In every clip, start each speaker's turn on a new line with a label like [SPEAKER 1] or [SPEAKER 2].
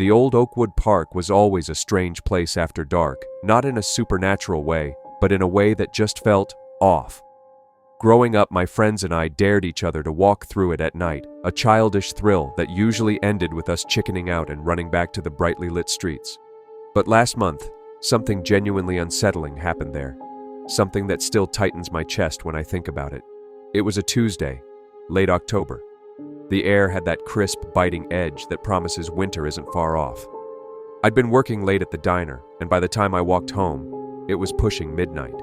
[SPEAKER 1] The old Oakwood Park was always a strange place after dark, not in a supernatural way, but in a way that just felt off. Growing up, my friends and I dared each other to walk through it at night, a childish thrill that usually ended with us chickening out and running back to the brightly lit streets. But last month, something genuinely unsettling happened there. Something that still tightens my chest when I think about it. It was a Tuesday, late October. The air had that crisp, biting edge that promises winter isn't far off. I'd been working late at the diner, and by the time I walked home, it was pushing midnight.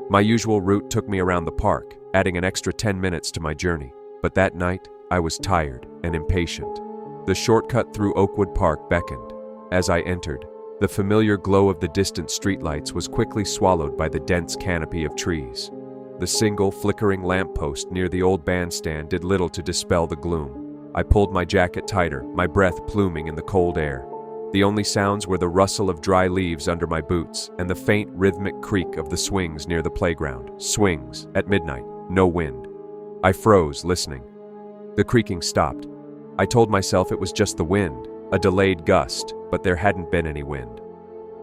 [SPEAKER 1] My usual route took me around the park, adding an extra 10 minutes to my journey. But that night, I was tired and impatient. The shortcut through Oakwood Park beckoned. As I entered, the familiar glow of the distant streetlights was quickly swallowed by the dense canopy of trees. The single, flickering lamppost near the old bandstand did little to dispel the gloom. I pulled my jacket tighter, my breath pluming in the cold air. The only sounds were the rustle of dry leaves under my boots and the faint rhythmic creak of the swings near the playground. Swings at midnight, no wind. I froze, listening. The creaking stopped. I told myself it was just the wind, a delayed gust, but there hadn't been any wind.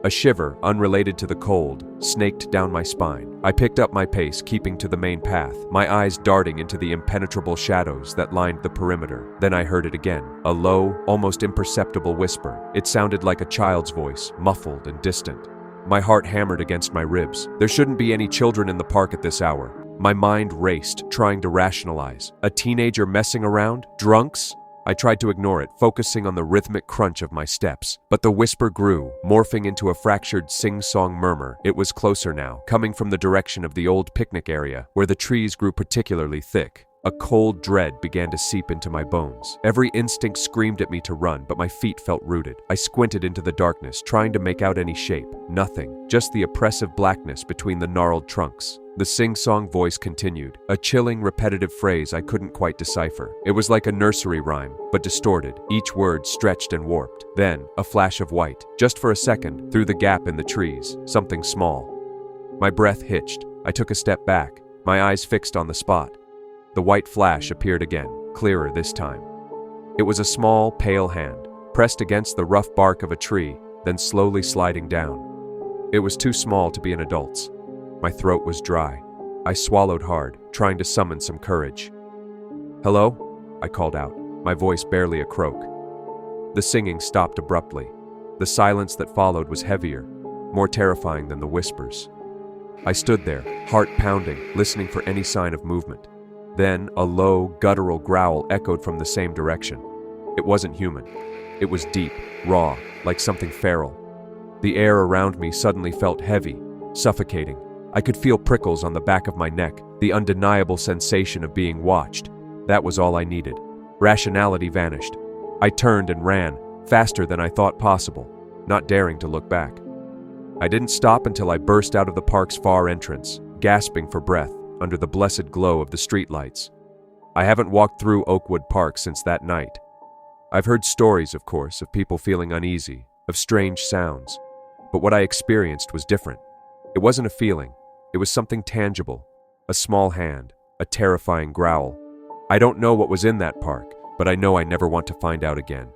[SPEAKER 1] A shiver, unrelated to the cold, snaked down my spine. I picked up my pace, keeping to the main path, my eyes darting into the impenetrable shadows that lined the perimeter. Then I heard it again, a low, almost imperceptible whisper. It sounded like a child's voice, muffled and distant. My heart hammered against my ribs. There shouldn't be any children in the park at this hour. My mind raced, trying to rationalize. A teenager messing around? Drunks? I tried to ignore it, focusing on the rhythmic crunch of my steps. But the whisper grew, morphing into a fractured sing-song murmur. It was closer now, coming from the direction of the old picnic area, where the trees grew particularly thick. A cold dread began to seep into my bones. Every instinct screamed at me to run, but my feet felt rooted. I squinted into the darkness, trying to make out any shape. Nothing, just the oppressive blackness between the gnarled trunks. The sing-song voice continued, a chilling, repetitive phrase I couldn't quite decipher. It was like a nursery rhyme, but distorted, each word stretched and warped. Then, a flash of white, just for a second, through the gap in the trees, something small. My breath hitched. I took a step back, my eyes fixed on the spot. The white flash appeared again, clearer this time. It was a small, pale hand, pressed against the rough bark of a tree, then slowly sliding down. It was too small to be an adult's. My throat was dry. I swallowed hard, trying to summon some courage. "Hello?" I called out, my voice barely a croak. The singing stopped abruptly. The silence that followed was heavier, more terrifying than the whispers. I stood there, heart pounding, listening for any sign of movement. Then a low, guttural growl echoed from the same direction. It wasn't human. It was deep, raw, like something feral. The air around me suddenly felt heavy, suffocating. I could feel prickles on the back of my neck, the undeniable sensation of being watched. That was all I needed. Rationality vanished. I turned and ran, faster than I thought possible, not daring to look back. I didn't stop until I burst out of the park's far entrance, gasping for breath under the blessed glow of the streetlights. I haven't walked through Oakwood Park since that night. I've heard stories, of course, of people feeling uneasy, of strange sounds, but what I experienced was different. It wasn't a feeling. It was something tangible, a small hand, a terrifying growl. I don't know what was in that park, but I know I never want to find out again.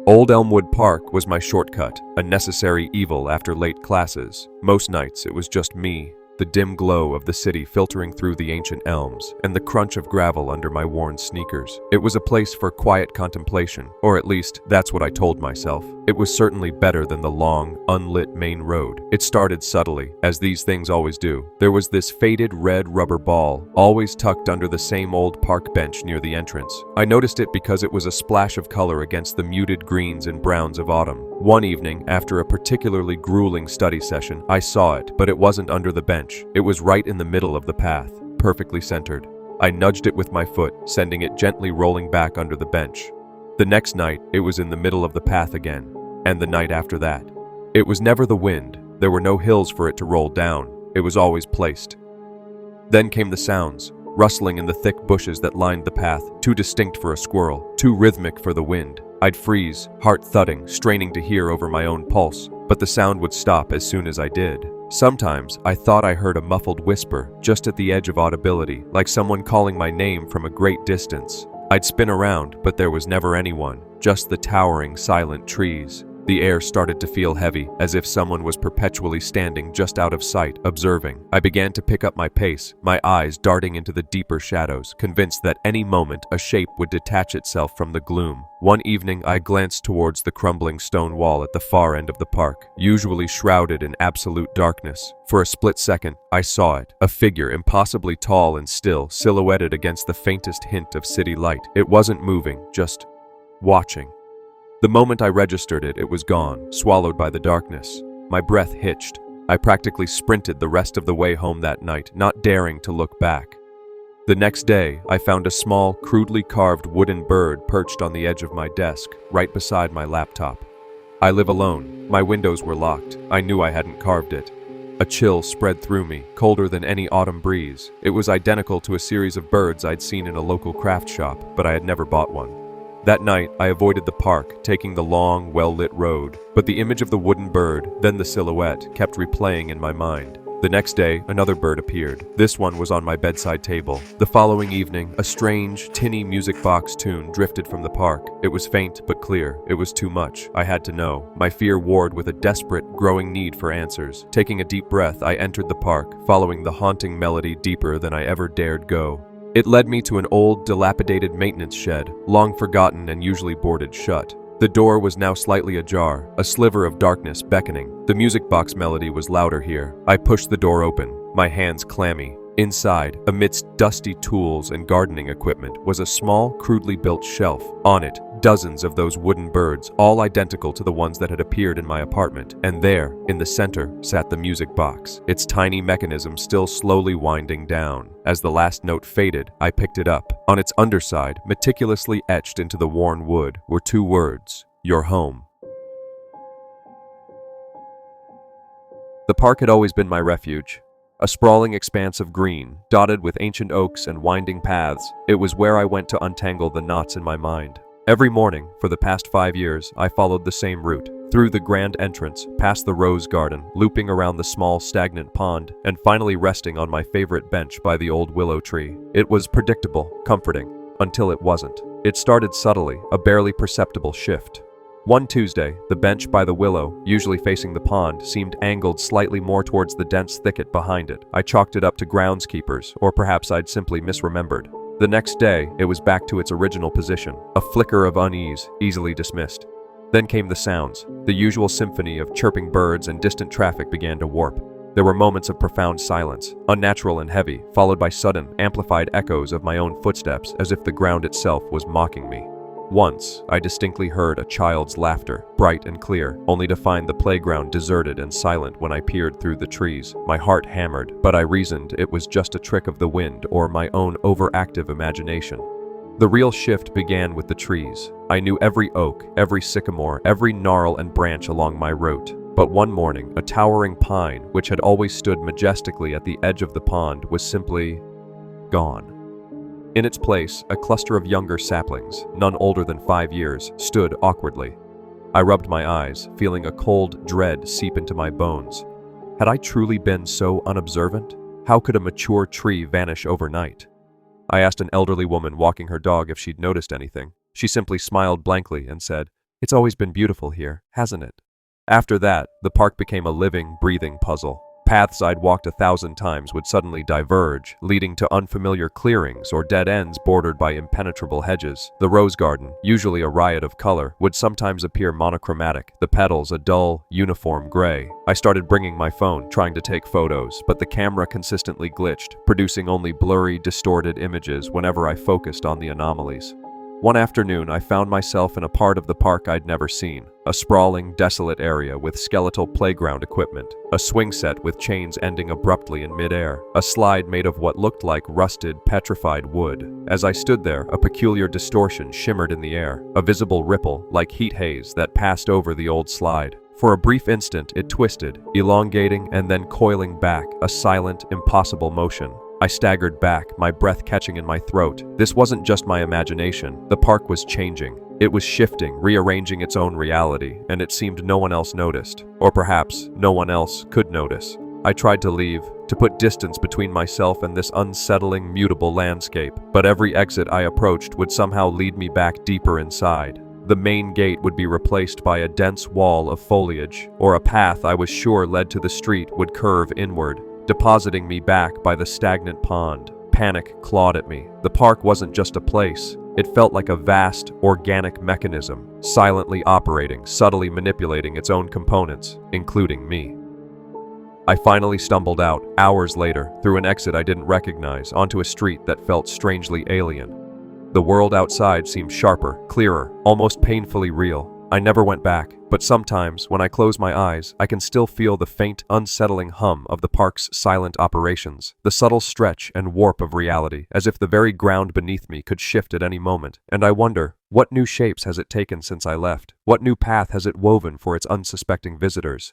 [SPEAKER 1] Old Elmwood Park was my shortcut, a necessary evil after late classes. Most nights it was just me, the dim glow of the city filtering through the ancient elms, and the crunch of gravel under my worn sneakers. It was a place for quiet contemplation, or at least that's what I told myself. It was certainly better than the long, unlit main road. It started subtly, as these things always do. There was this faded red rubber ball, always tucked under the same old park bench near the entrance. I noticed it because it was a splash of color against the muted greens and browns of autumn. One evening, after a particularly grueling study session, I saw it, but it wasn't under the bench. It was right in the middle of the path, perfectly centered. I nudged it with my foot, sending it gently rolling back under the bench. The next night, it was in the middle of the path again, and the night after that. It was never the wind. There were no hills for it to roll down. It was always placed. Then came the sounds, rustling in the thick bushes that lined the path, too distinct for a squirrel, too rhythmic for the wind. I'd freeze, heart thudding, straining to hear over my own pulse, but the sound would stop as soon as I did. Sometimes I thought I heard a muffled whisper just at the edge of audibility, like someone calling my name from a great distance. I'd spin around, but there was never anyone, just the towering, silent trees. The air started to feel heavy, as if someone was perpetually standing just out of sight, observing. I began to pick up my pace, my eyes darting into the deeper shadows, convinced that any moment a shape would detach itself from the gloom. One evening, I glanced towards the crumbling stone wall at the far end of the park, usually shrouded in absolute darkness. For a split second, I saw it, a figure impossibly tall and still, silhouetted against the faintest hint of city light. It wasn't moving, just watching. The moment I registered it, it was gone, swallowed by the darkness. My breath hitched. I practically sprinted the rest of the way home that night, not daring to look back. The next day, I found a small, crudely carved wooden bird perched on the edge of my desk, right beside my laptop. I live alone. My windows were locked. I knew I hadn't carved it. A chill spread through me, colder than any autumn breeze. It was identical to a series of birds I'd seen in a local craft shop, but I had never bought one. That night, I avoided the park, taking the long, well-lit road. But the image of the wooden bird, then the silhouette, kept replaying in my mind. The next day, another bird appeared. This one was on my bedside table. The following evening, a strange, tinny music box tune drifted from the park. It was faint but clear. It was too much. I had to know. My fear warred with a desperate, growing need for answers. Taking a deep breath, I entered the park, following the haunting melody deeper than I ever dared go. It led me to an old, dilapidated maintenance shed, long forgotten and usually boarded shut. The door was now slightly ajar, a sliver of darkness beckoning. The music box melody was louder here. I pushed the door open, my hands clammy. Inside, amidst dusty tools and gardening equipment, was a small, crudely built shelf. On it, dozens of those wooden birds, all identical to the ones that had appeared in my apartment. And there, in the center, sat the music box, its tiny mechanism still slowly winding down. As the last note faded, I picked it up. On its underside, meticulously etched into the worn wood, were two words: your home. The park had always been my refuge. A sprawling expanse of green, dotted with ancient oaks and winding paths. It was where I went to untangle the knots in my mind. Every morning, for the past 5 years, I followed the same route. Through the grand entrance, past the rose garden, looping around the small stagnant pond, and finally resting on my favorite bench by the old willow tree. It was predictable, comforting, until it wasn't. It started subtly, a barely perceptible shift. One Tuesday, the bench by the willow, usually facing the pond, seemed angled slightly more towards the dense thicket behind it. I chalked it up to groundskeepers, or perhaps I'd simply misremembered. The next day, it was back to its original position, a flicker of unease, easily dismissed. Then came the sounds. The usual symphony of chirping birds and distant traffic began to warp. There were moments of profound silence, unnatural and heavy, followed by sudden, amplified echoes of my own footsteps, as if the ground itself was mocking me. Once, I distinctly heard a child's laughter, bright and clear, only to find the playground deserted and silent when I peered through the trees. My heart hammered, but I reasoned it was just a trick of the wind or my own overactive imagination. The real shift began with the trees. I knew every oak, every sycamore, every gnarl and branch along my route. But one morning, a towering pine, which had always stood majestically at the edge of the pond, was simply gone. In its place, a cluster of younger saplings, none older than 5 years, stood awkwardly. I rubbed my eyes, feeling a cold dread seep into my bones. Had I truly been so unobservant? How could a mature tree vanish overnight? I asked an elderly woman walking her dog if she'd noticed anything. She simply smiled blankly and said, "It's always been beautiful here, hasn't it?" After that, the park became a living, breathing puzzle. Paths I'd walked 1,000 times would suddenly diverge, leading to unfamiliar clearings or dead ends bordered by impenetrable hedges. The rose garden, usually a riot of color, would sometimes appear monochromatic, the petals a dull, uniform gray. I started bringing my phone, trying to take photos, but the camera consistently glitched, producing only blurry, distorted images whenever I focused on the anomalies. One afternoon, I found myself in a part of the park I'd never seen, a sprawling, desolate area with skeletal playground equipment, a swing set with chains ending abruptly in midair, a slide made of what looked like rusted, petrified wood. As I stood there, a peculiar distortion shimmered in the air, a visible ripple, like heat haze, that passed over the old slide. For a brief instant, it twisted, elongating and then coiling back, a silent, impossible motion. I staggered back, my breath catching in my throat. This wasn't just my imagination. The park was changing. It was shifting, rearranging its own reality, and it seemed no one else noticed. Or perhaps no one else could notice. I tried to leave, to put distance between myself and this unsettling, mutable landscape, but every exit I approached would somehow lead me back deeper inside. The main gate would be replaced by a dense wall of foliage, or a path I was sure led to the street would curve inward, depositing me back by the stagnant pond. Panic clawed at me. The park wasn't just a place. It felt like a vast, organic mechanism, silently operating, subtly manipulating its own components, including me. I finally stumbled out, hours later, through an exit I didn't recognize, onto a street that felt strangely alien. The world outside seemed sharper, clearer, almost painfully real. I never went back, but sometimes, when I close my eyes, I can still feel the faint, unsettling hum of the park's silent operations, the subtle stretch and warp of reality, as if the very ground beneath me could shift at any moment. And I wonder, what new shapes has it taken since I left? What new path has it woven for its unsuspecting visitors?